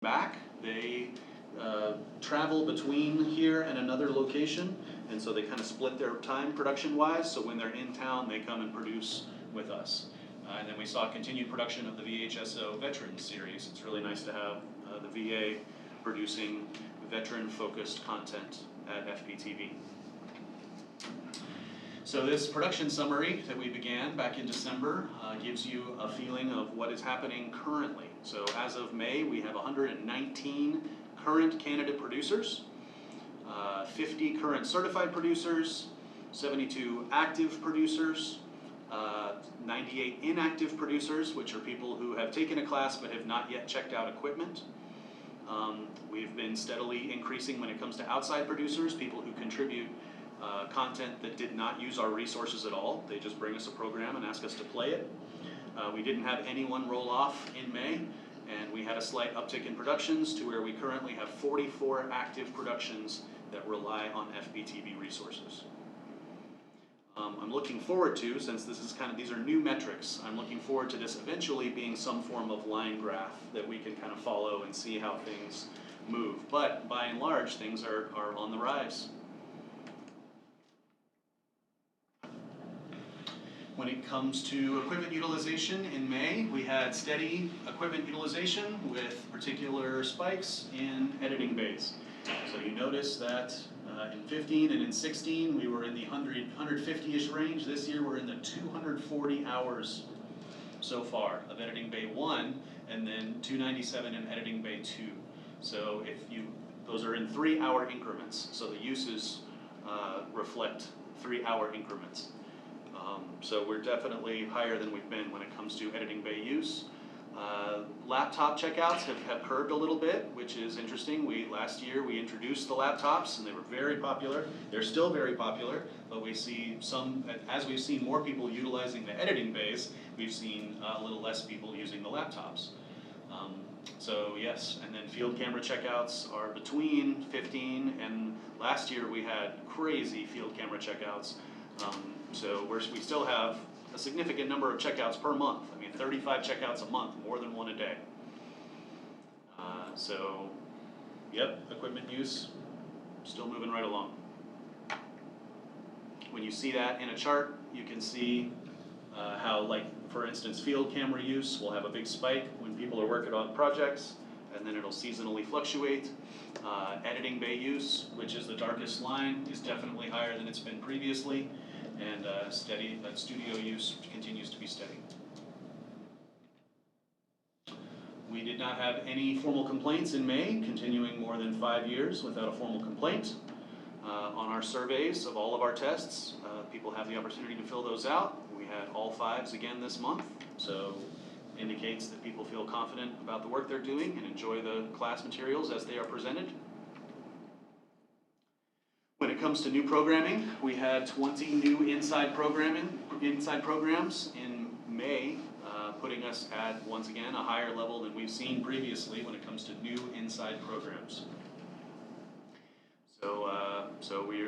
back. They travel between here and another location, and so they kind of split their time production-wise, so when they're in town, they come and produce with us. And then we saw continued production of the VHSO Veterans series. It's really nice to have the VA producing veteran-focused content at FPTV. So this production summary that we began back in December gives you a feeling of what is happening currently. So as of May, we have 119 current candidate producers, 50 current certified producers, 72 active producers, 98 inactive producers, which are people who have taken a class but have not yet checked out equipment. We've been steadily increasing when it comes to outside producers, people who contribute content that did not use our resources at all. They just bring us a program and ask us to play it. We didn't have anyone roll off in May, and we had a slight uptick in productions to where we currently have 44 active productions that rely on FPTV resources. I'm looking forward to, since this is these are new metrics, I'm looking forward to this eventually being some form of line graph that we can kind of follow and see how things move. But by and large, things are on the rise. When it comes to equipment utilization in May, we had steady equipment utilization with particular spikes in editing bays. So you notice that in 15 and in 16, we were in the 150-ish range. This year, we're in the 240 hours so far of editing bay 1, and then 297 in editing bay 2. So those are in 3-hour increments. So the uses reflect 3-hour increments. So we're definitely higher than we've been when it comes to editing bay use. Laptop checkouts have curbed a little bit, which is interesting. Last year we introduced the laptops and they were very popular. They're still very popular, but we see as we've seen more people utilizing the editing bays, we've seen a little less people using the laptops. So yes, and then field camera checkouts are between 15, and last year we had crazy field camera checkouts. So we still have a significant number of checkouts per month. I mean, 35 checkouts a month, more than one a day. So, yep, equipment use, still moving right along. When you see that in a chart, you can see how, like, for instance, field camera use will have a big spike when people are working on projects, and then it'll seasonally fluctuate. Editing bay use, which is the darkest line, is definitely higher than it's been previously. And studio use continues to be steady. We did not have any formal complaints in May, continuing more than 5 years without a formal complaint. On our surveys of all of our tests, people have the opportunity to fill those out. We had all 5s again this month, so indicates that people feel confident about the work they're doing and enjoy the class materials as they are presented. When it comes to new programming, we had 20 new inside programs in May, putting us at, once again, a higher level than we've seen previously when it comes to new inside programs. So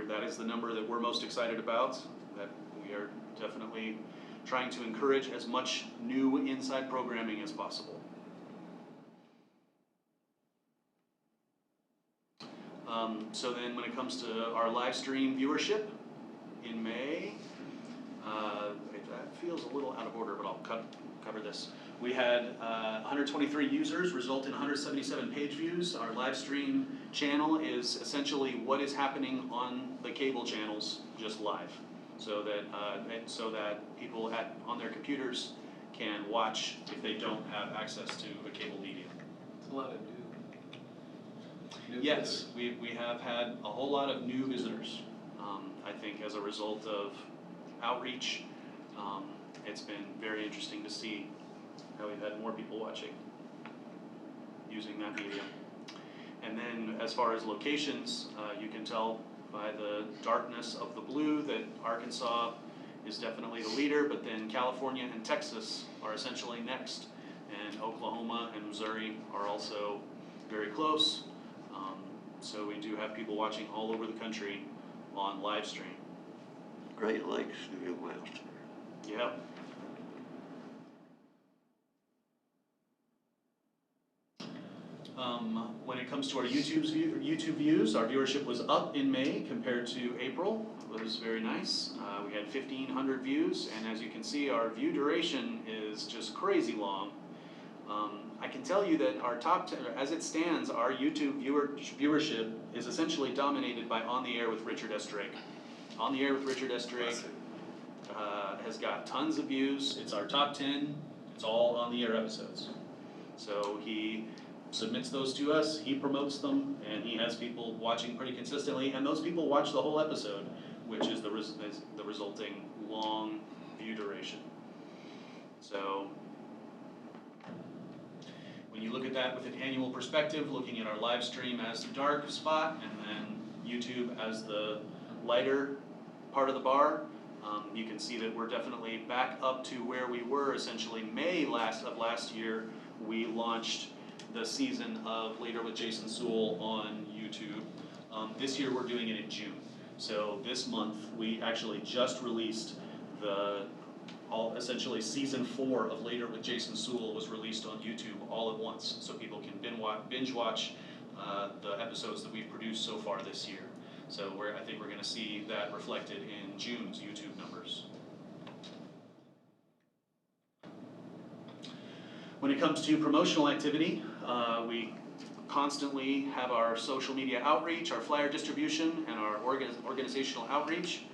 that is the number that we're most excited about, that we are definitely trying to encourage as much new inside programming as possible. So then when it comes to our live stream viewership in May, that feels a little out of order, but I'll cover this. We had 123 users result in 177 page views. Our live stream channel is essentially what is happening on the cable channels just live, so that people on their computers can watch if they don't have access to a cable medium. It's a lot of new Yes, we have had a whole lot of new visitors. I think as a result of outreach, it's been very interesting to see how we've had more people watching using that medium. And then as far as locations, you can tell by the darkness of the blue that Arkansas is definitely the leader, but then California and Texas are essentially next, and Oklahoma and Missouri are also very close. So we do have people watching all over the country on live stream. Great Lakes to the west. Yep. When it comes to our YouTube views, our viewership was up in May compared to April. It was very nice. We had 1,500 views, and as you can see, our view duration is just crazy long. I can tell you that our top 10, as it stands, our YouTube viewership is essentially dominated by On the Air with Richard S. Drake. On the Air with Richard S. Drake has got tons of views. It's our top 10. It's all on the air episodes. So he submits those to us, he promotes them, and he has people watching pretty consistently, and those people watch the whole episode, which is the resulting long view duration. So when you look at that with an annual perspective, looking at our live stream as the dark spot, and then YouTube as the lighter part of the bar, you can see that we're definitely back up to where we were essentially May of last year. We launched the season of Later with Jason Sewell on YouTube. This year we're doing it in June. So this month we actually just released essentially season 4 of Later with Jason Sewell was released on YouTube all at once, so people can binge watch the episodes that we've produced so far this year. So I think we're going to see that reflected in June's YouTube numbers. When it comes to promotional activity, we constantly have our social media outreach, our flyer distribution, and our organizational outreach.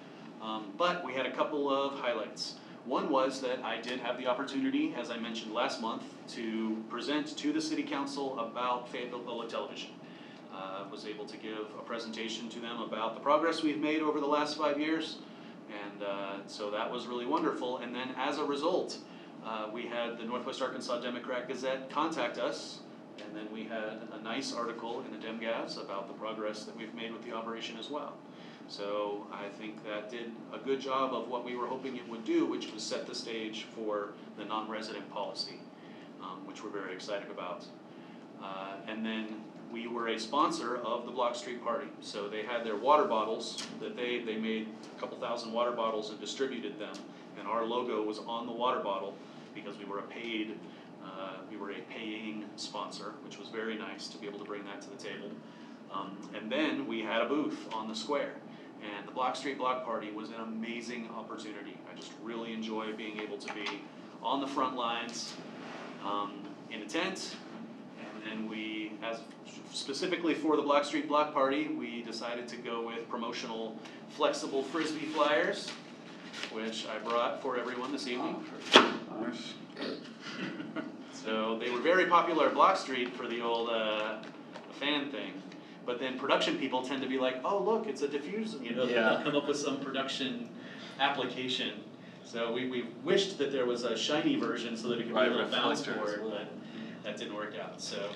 But we had a couple of highlights. One was that I did have the opportunity, as I mentioned last month, to present to the City Council about Fayetteville Public Television. Was able to give a presentation to them about the progress we've made over the last 5 years, and so that was really wonderful. And then as a result, we had the Northwest Arkansas Democrat Gazette contact us, and then we had a nice article in the DemGaz about the progress that we've made with the operation as well. So I think that did a good job of what we were hoping it would do, which was set the stage for the non-resident policy, which we're very excited about. And then we were a sponsor of the Block Street Party. So they had their water bottles that they made a couple thousand water bottles and distributed them. And our logo was on the water bottle because we were a paying sponsor, which was very nice to be able to bring that to the table. And then we had a booth on the square. And the Block Street Block Party was an amazing opportunity. I just really enjoy being able to be on the front lines in a tent. And we, as specifically for the Block Street Block Party, we decided to go with promotional flexible Frisbee flyers, which I brought for everyone this evening. Nice. So they were very popular at Block Street for the old fan thing. But then production people tend to be like, oh look, it's a diffuser, they'll come up with some production application. So we wished that there was a shiny version so that it could be a little bounce board, but that didn't work out. So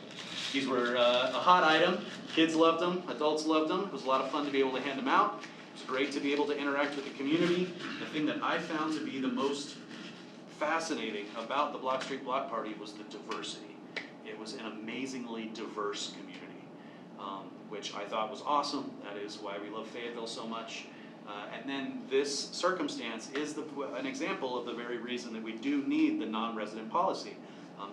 these were a hot item. Kids loved them, adults loved them. It was a lot of fun to be able to hand them out. It was great to be able to interact with the community. The thing that I found to be the most fascinating about the Block Street Block Party was the diversity. It was an amazingly diverse community, which I thought was awesome. That is why we love Fayetteville so much. And then this circumstance is an example of the very reason that we do need the non-resident policy.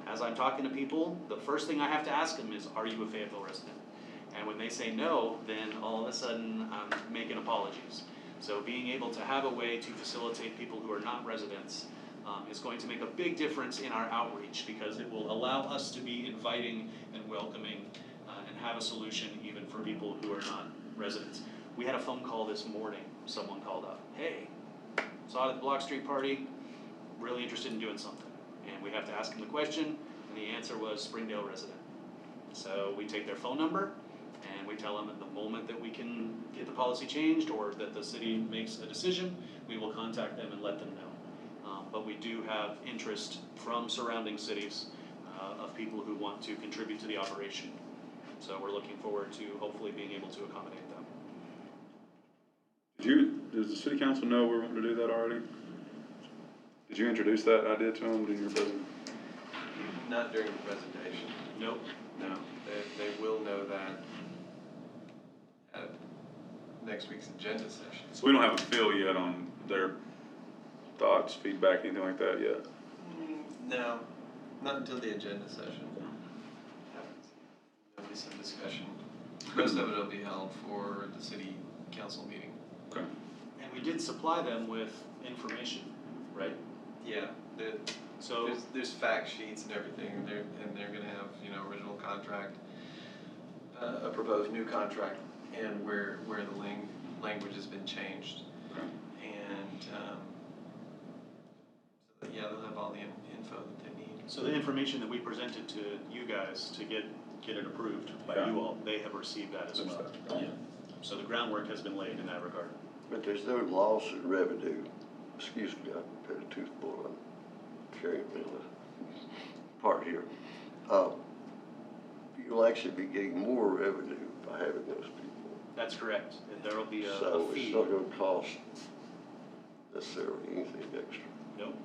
As I'm talking to people, the first thing I have to ask them is, are you a Fayetteville resident? And when they say no, then all of a sudden I'm making apologies. So being able to have a way to facilitate people who are not residents is going to make a big difference in our outreach, because it will allow us to be inviting and welcoming and have a solution even for people who are not residents. We had a phone call this morning. Someone called up, hey, saw it at the Block Street Party, really interested in doing something. And we have to ask them the question, and the answer was Springdale resident. So we take their phone number, and we tell them at the moment that we can get the policy changed or that the city makes a decision, we will contact them and let them know. But we do have interest from surrounding cities of people who want to contribute to the operation. So we're looking forward to hopefully being able to accommodate them. Does the city council know we're wanting to do that already? Did you introduce that idea to them during your presentation? Not during the presentation. Nope. No, they will know that at next week's agenda session. So we don't have a feel yet on their thoughts, feedback, anything like that yet? No, not until the agenda session happens. some discussion. Most of it will be held for the city council meeting. Okay. And we did supply them with information, right? Yeah, So, there's fact sheets and everything, and they're gonna have, original contract, a proposed new contract, and where the language has been changed. Okay. And, so that, yeah, they'll have all the info that they need. so the information that we presented to you guys to get it approved by Yeah. you all, they have received that as well. Yeah. So the groundwork has been laid in that regard. But there's no loss in revenue. Excuse me, I had a tooth pulled. I'm carrying me on this part here. You'll actually be getting more revenue by having those people. That's correct, and there'll be a So fee. it's not gonna cost necessarily anything extra. Nope.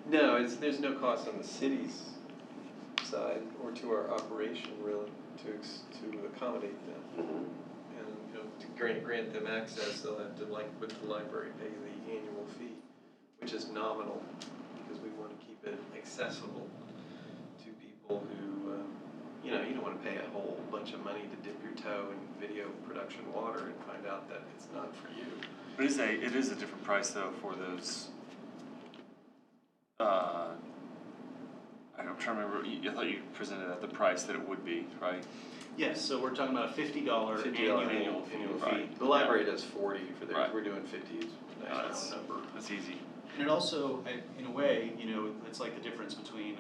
No, there's no cost on the city's side or to our operation really to accommodate them. And to grant them access, they'll have to, like with the library, pay the annual fee, which is nominal because we want to keep it accessible to people who, you don't want to pay a whole bunch of money to dip your toe in video production water and find out that it's not for you. But it is a different price though for those. I'm trying to remember. I thought you presented at the price that it would be, right? Yes, so we're talking about a $50 $50 annual fee. fee. Right. The library does 40 for theirs. Right. We're doing 50. It's a nice That's- round number. That's easy. And it also, in a way, it's like the difference between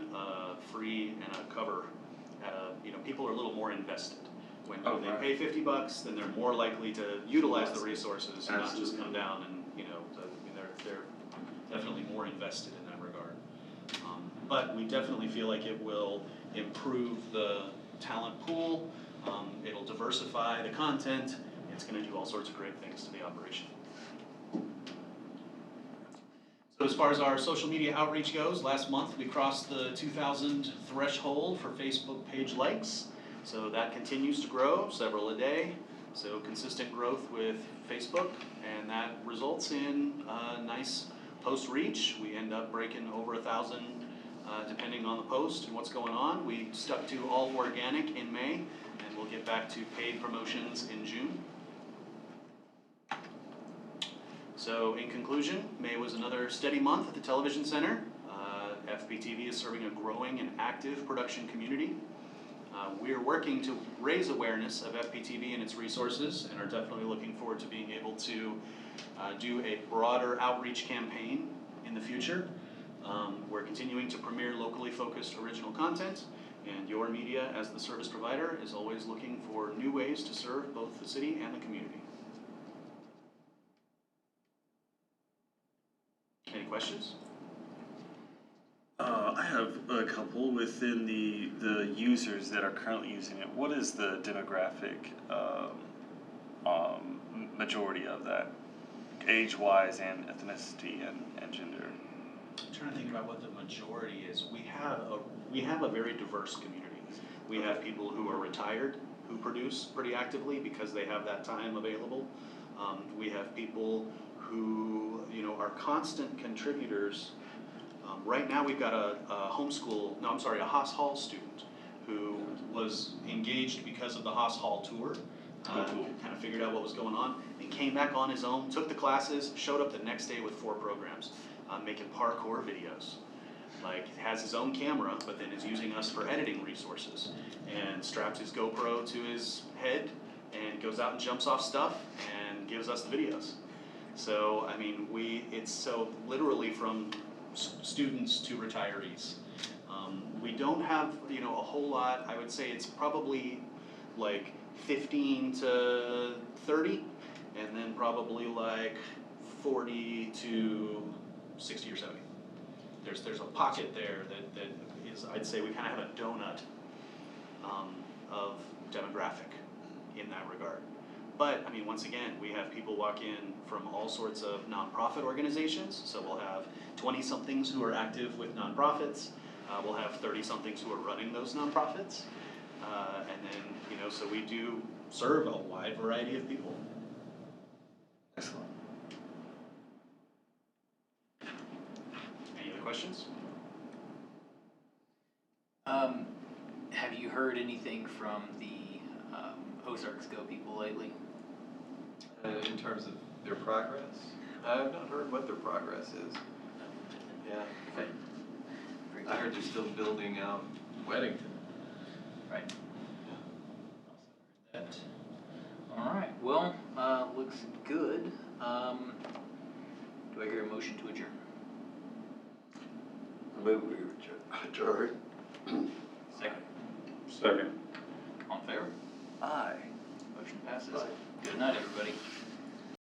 free and a cover. People are a little more invested. When Oh, they right. pay $50, then they're more likely to utilize the resources and not just Absolutely. come down and, they're definitely more invested in that regard. But we definitely feel like it will improve the talent pool, it'll diversify the content, it's gonna do all sorts of great things to the operation. So as far as our social media outreach goes, last month we crossed the 2,000 threshold for Facebook page likes. So that continues to grow, several a day. So consistent growth with Facebook, and that results in nice post reach. We end up breaking over 1,000 depending on the post and what's going on. We stuck to all organic in May, and we'll get back to paid promotions in June. So in conclusion, May was another steady month at the Television Center. FPTV is serving a growing and active production community. We're working to raise awareness of FPTV and its resources, and are definitely looking forward to being able to do a broader outreach campaign in the future. We're continuing to premiere locally focused original content, and your media as the service provider is always looking for new ways to serve both the city and the community. Any questions? I have a couple within the users that are currently using it. What is the demographic majority of that, age-wise and ethnicity and gender? I'm trying to think about what the majority is. We have a very diverse community. We have people who are retired who produce pretty actively because they have that time available. We have people who are constant contributors. Right now we've got a Haas Hall student who was engaged because of the Haas Hall tour. Oh, cool. Kind of figured out what was going on and came back on his own, took the classes, showed up the next day with 4 programs, making parkour videos. Like, has his own camera, but then is using us for editing resources, and straps his GoPro to his head and goes out and jumps off stuff and gives us the videos. So, I mean, it's so literally from students to retirees. We don't have, a whole lot. I would say it's probably like 15 to 30, and then probably like 40 to 60 or 70. There's a pocket there that is, I'd say we kind of have a donut of demographic in that regard. But, I mean, once again, we have people walk in from all sorts of nonprofit organizations. So we'll have 20-somethings who are active with nonprofits. We'll have 30-somethings who are running those nonprofits. And then, so we do serve a wide variety of people. Excellent. Any other questions? have you heard anything from the Ozarks Go people lately? In terms of their progress, I've not heard what their progress is. Yeah, Okay. Very I good. heard they're still building out Weddington. Right. Also heard that. All right. Well, looks good. Do I hear a motion to adjourn? Move we adjourn. Second. Second. On favor? Aye. Motion passes. Aye. Good night, everybody.